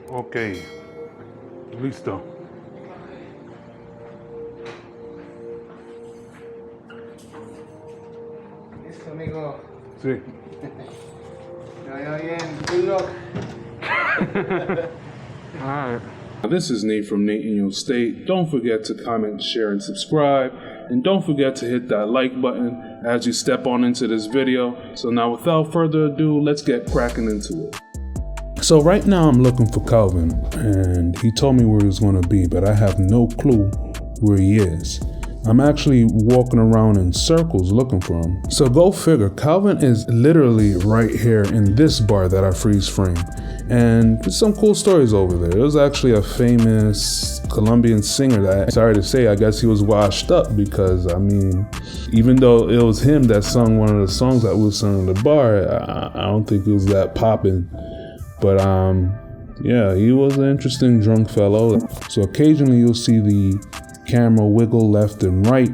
Ok, listo. Listo, amigo. Sí. Me vaya bien. Good luck. Alright. This is Nate from NateInYoState. Don't forget to comment, share, and subscribe. And don't forget to hit that like button as you step on into this video. So now without further ado, let's get cracking into it. So right now I'm looking for Calvin, and he told me where he was going to be, but I have no clue where he is. I'm actually walking around in circles looking for him. So go figure, Calvin is literally right here in this bar that I freeze frame. And there's some cool stories over there. There was actually a famous Colombian singer that, sorry to say, I guess he was washed up because, I mean, even though it was him that sung one of the songs that we sung in the bar, I don't think it was that popping. But yeah, he was an interesting drunk fellow. So occasionally you'll see the camera wiggle left and right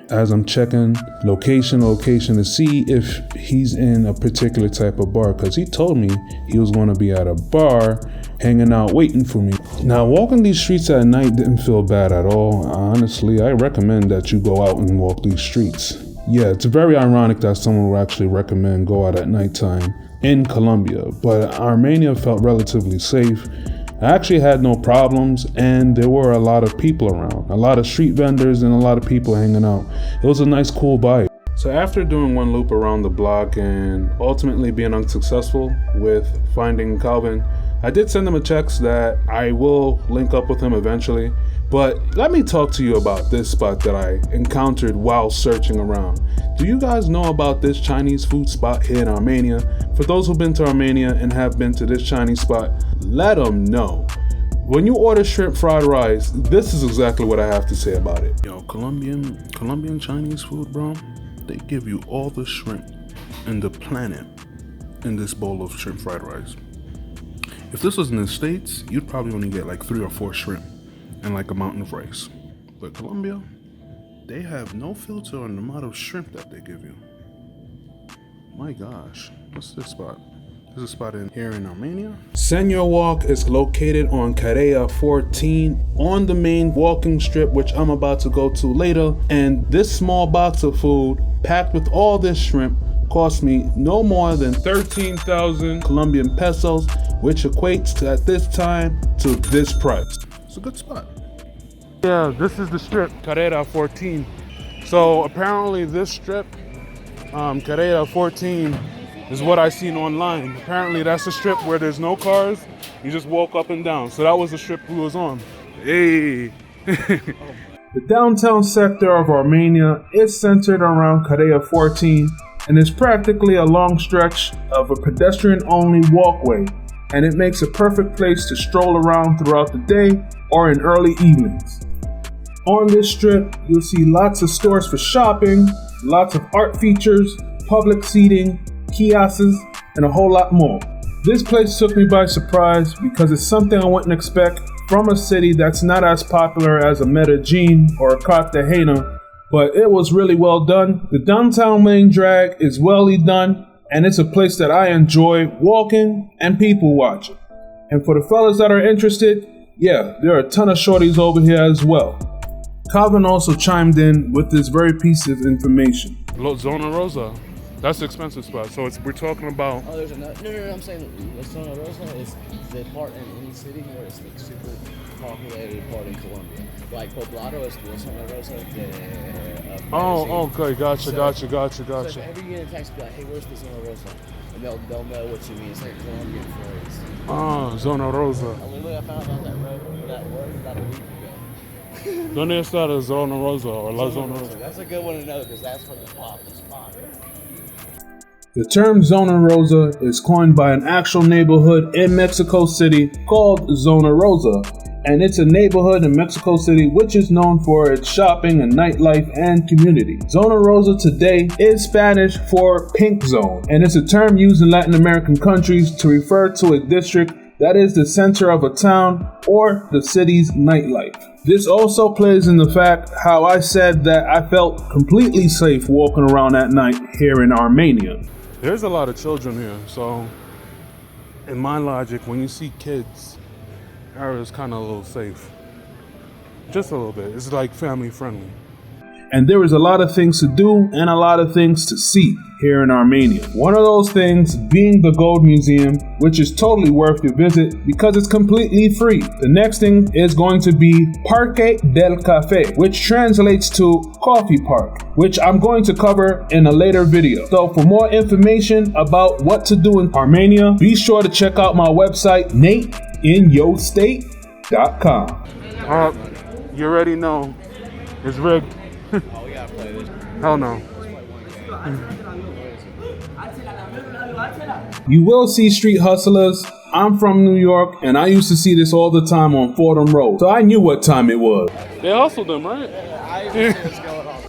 as I'm checking location to see if he's in a particular type of bar, because he told me he was going to be at a bar hanging out waiting for me. Now walking these streets at night didn't feel bad at all. Honestly, I recommend that you go out and walk these streets. Yeah, it's very ironic that someone would actually recommend go out at nighttime in Colombia, but Armenia felt relatively safe. I actually had no problems, and there were a lot of people around, a lot of street vendors and a lot of people hanging out. It was a nice, cool vibe. So after doing one loop around the block and ultimately being unsuccessful with finding Calvin, I did send him a text that I will link up with him eventually. But let me talk to you about this spot that I encountered while searching around. Do you guys know about this Chinese food spot here in Armenia? For those who've been to Armenia and have been to this Chinese spot, let them know. When you order shrimp fried rice, this is exactly what I have to say about it. Yo, Colombian Chinese food, bro, they give you all the shrimp in the planet in this bowl of shrimp fried rice. If this was in the States, you'd probably only get like 3 or 4 shrimp and like a mountain of rice. But Colombia, they have no filter on the amount of shrimp that they give you. My gosh, what's this spot? There's a spot in here in Armenia. Senor Walk is located on Carrera 14 on the main walking strip, which I'm about to go to later. And this small box of food packed with all this shrimp cost me no more than 13,000 Colombian pesos, which equates to, at this time, to this price. It's a good spot. Yeah, this is the strip, Carrera 14. So apparently this strip, Carrera 14, is what I seen online. Apparently that's a strip where there's no cars, you just walk up and down. So that was the strip we was on. Hey! The downtown sector of Armenia is centered around Carrera 14 and is practically a long stretch of a pedestrian-only walkway, and it makes a perfect place to stroll around throughout the day or in early evenings. On this strip, you'll see lots of stores for shopping, lots of art features, public seating, kiosks, and a whole lot more. This place took me by surprise because it's something I wouldn't expect from a city that's not as popular as a Medellin or a Cartagena, but it was really well done. The downtown main drag is well done, and it's a place that I enjoy walking and people watching. And for the fellas that are interested, yeah, there are a ton of shorties over here as well. Calvin also chimed in with this very piece of information. Zona Rosa, that's the expensive spot. So we're talking about. Oh, there's another. No. I'm saying Zona Rosa is the part in any city where it's like super populated part in Colombia. Like Poblado is the Zona Rosa. Oh, okay, gotcha. So if ever you get a text, be like, hey, where's the Zona Rosa? And they'll know what you mean. It's like a Colombian phrase. Ah, Zona Rosa. I found out that word about a week ago. ¿Dónde está la Zona Rosa or La Zona Rosa? That's a good one to know because that's where the pop is spot. The term Zona Rosa is coined by an actual neighborhood in Mexico City called Zona Rosa, and it's a neighborhood in Mexico City which is known for its shopping and nightlife and community. Zona Rosa today is Spanish for pink zone, and it's a term used in Latin American countries to refer to a district that is the center of a town or the city's nightlife. This also plays in the fact how I said that I felt completely safe walking around at night here in Armenia. There's a lot of children here, so in my logic, when you see kids area is kind of a little safe. Just a little bit. It's like family friendly. And there is a lot of things to do and a lot of things to see here in Armenia. One of those things being the Gold Museum, which is totally worth your visit because it's completely free. The next thing is going to be Parque del Café, which translates to Coffee Park, which I'm going to cover in a later video. So for more information about what to do in Armenia, be sure to check out my website, NateInYoState.com. You already know it's rigged. Oh, we gotta play this. Hell no. You will see street hustlers. I'm from New York, and I used to see this all the time on Fordham Road, so I knew what time it was. They hustled them, right? I see what's going on.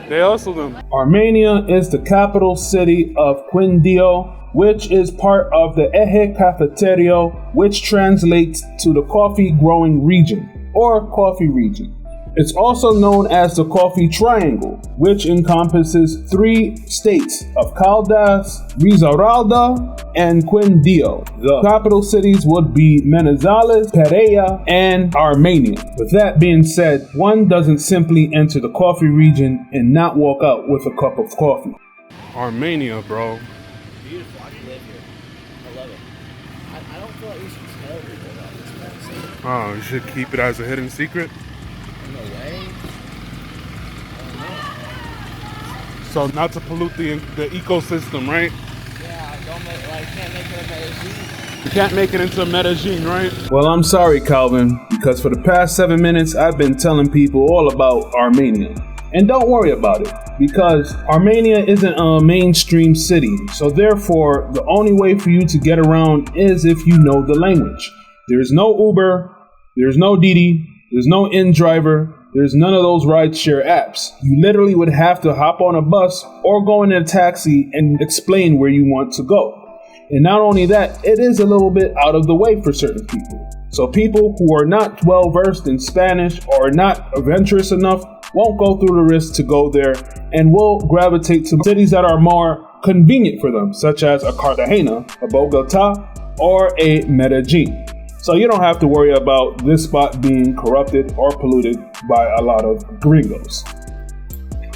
They hustled them. Armenia is the capital city of Quindio, which is part of the Eje Cafeterio, which translates to the coffee growing region or coffee region. It's also known as the Coffee Triangle, which encompasses 3 states of Caldas, Risaralda, and Quindio. The capital cities would be Manizales, Pereira, and Armenia. With that being said, one doesn't simply enter the coffee region and not walk out with a cup of coffee. Armenia, bro. Beautiful. I can live here. I love it. I don't feel like you should tell people about this place. Oh, you should keep it as a hidden secret? In a way. So not to pollute the ecosystem, right? Yeah, can't make it a Medellin. You can't make it into Medellin, right? Well, I'm sorry, Calvin, because for the past 7 minutes, I've been telling people all about Armenia. And don't worry about it, because Armenia isn't a mainstream city, so therefore, the only way for you to get around is if you know the language. There's no Uber, there's no Didi, there's no InDriver, there's none of those rideshare apps. You literally would have to hop on a bus or go in a taxi and explain where you want to go. And not only that, it is a little bit out of the way for certain people. So people who are not well versed in Spanish or not adventurous enough won't go through the risk to go there and will gravitate to cities that are more convenient for them, such as a Cartagena, a Bogota, or a Medellin. So you don't have to worry about this spot being corrupted or polluted by a lot of gringos.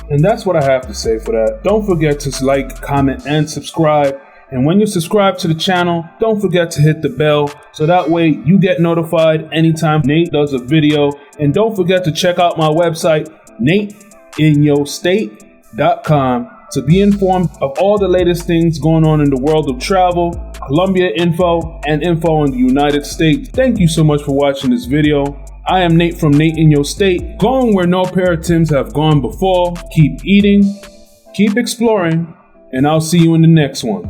And that's what I have to say for that. Don't forget to like, comment, and subscribe. And when you subscribe to the channel, don't forget to hit the bell so that way you get notified anytime Nate does a video. And don't forget to check out my website, NateInYoState.com, to be informed of all the latest things going on in the world of travel, Colombia info, and info in the United States. Thank you so much for watching this video. I am Nate from NateInYoState, going where no pair of Tims have gone before. Keep eating, keep exploring, and I'll see you in the next one.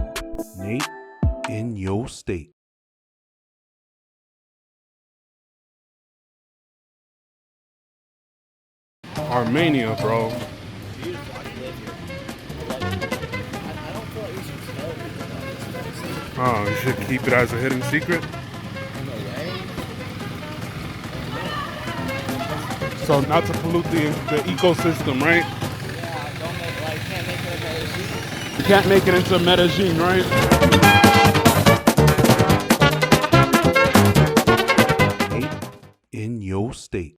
Nate in your state. Armenia, bro. Beautiful. I can live here. I love it. I don't feel like you should tell people about this place. Oh, you should keep it as a hidden secret? In a way. So not to pollute the ecosystem, right? Yeah, can't make it a Medellin. You can't make it into Medellin, right?